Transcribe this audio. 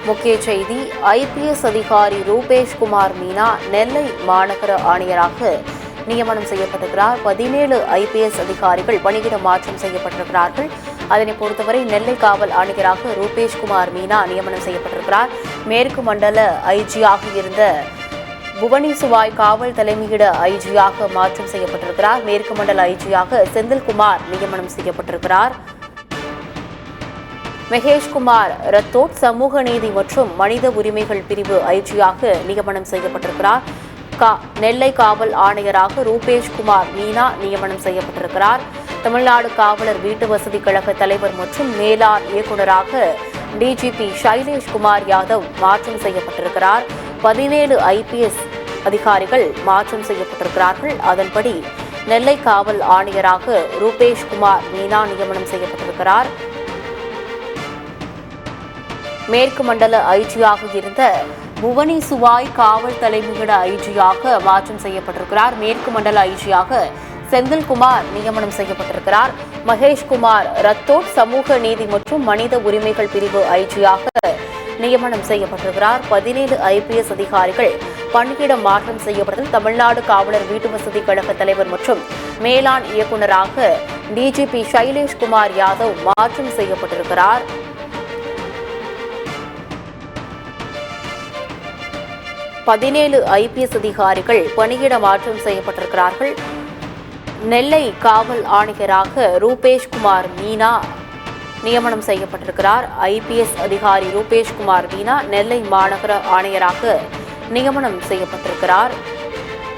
முக்கிய செய்தி. ஐபிஎஸ் அதிகாரி ரூபேஷ் குமார் மீனா நெல்லை மாநகர ஆணையராக நியமனம் செய்யப்பட்டிருக்கிறார். 17 ஐபிஎஸ் அதிகாரிகள் பணியிட மாற்றம் செய்யப்பட்டிருக்கிறார்கள். அதனை பொறுத்தவரை நெல்லை காவல் ஆணையராக ரூபேஷ் குமார் மீனா நியமனம் செய்யப்பட்டிருக்கிறார். மேற்கு மண்டல ஐஜியாக இருந்த புவனி சுவாய் காவல் தலைமையிட ஐஜியாக மாற்றம் செய்யப்பட்டிருக்கிறார். மேற்கு மண்டல ஐஜியாக செந்தில்குமார் நியமனம் செய்யப்பட்டிருக்கிறார். மகேஷ்குமார் ரத்தோட் சமூக நீதி மற்றும் மனித உரிமைகள் பிரிவு ஐஜியாக நியமனம் செய்யப்பட்டிருக்கிறார். நெல்லை காவல் ஆணையராக ரூபேஷ் குமார் மீனா நியமனம் செய்யப்பட்டிருக்கிறார். தமிழ்நாடு காவலர் வீட்டு வசதி கழக தலைவர் மற்றும் மேலாண் இயக்குநராக டிஜிபி சைலேஷ் குமார் யாதவ் மாற்றம் செய்யப்பட்டிருக்கிறார். 17 ஐபிஎஸ் அதிகாரிகள் மாற்றம் செய்யப்பட்டிருக்கிறார்கள். அதன்படி நெல்லை காவல் ஆணையராக ரூபேஷ் குமார் மீனா நியமனம் செய்யப்பட்டிருக்கிறார். மேற்கு மண்டல ஐஜியாக இருந்த புவனி சுவாய் காவல் தலைமையிட ஐஜியாக மாற்றம் செய்யப்பட்டிருக்கிறார். மேற்கு மண்டல ஐஜியாக செந்தில்குமார் நியமனம் செய்யப்பட்டிருக்கிறார். மகேஷ்குமார் ரத்தோட் சமூக நீதி மற்றும் மனித உரிமைகள் பிரிவு ஐஜியாக நியமனம் செய்யப்பட்டிருக்கிறார். 17 ஐபிஎஸ் அதிகாரிகள் பணியிட மாற்றம் செய்யப்பட்டதில் தமிழ்நாடு காவலர் வீட்டு வசதி கழக தலைவர் மற்றும் மேலாண் இயக்குநராக டிஜிபி சைலேஷ் குமார் யாதவ் மாற்றம் செய்யப்பட்டிருக்கிறார். பதினேழு ஐபிஎஸ் அதிகாரிகள் பணியிட மாற்றம் செய்யப்பட்டிருக்கிறார்கள். நெல்லை காவல் ஆணையராக ரூபேஷ் குமார் மீனா நியமனம் செய்யப்பட்டிருக்கிறார். ஐபிஎஸ் அதிகாரி ரூபேஷ் குமார் மீனா நெல்லை மாநகர ஆணையராக நியமனம் செய்யப்பட்டிருக்கிறார்.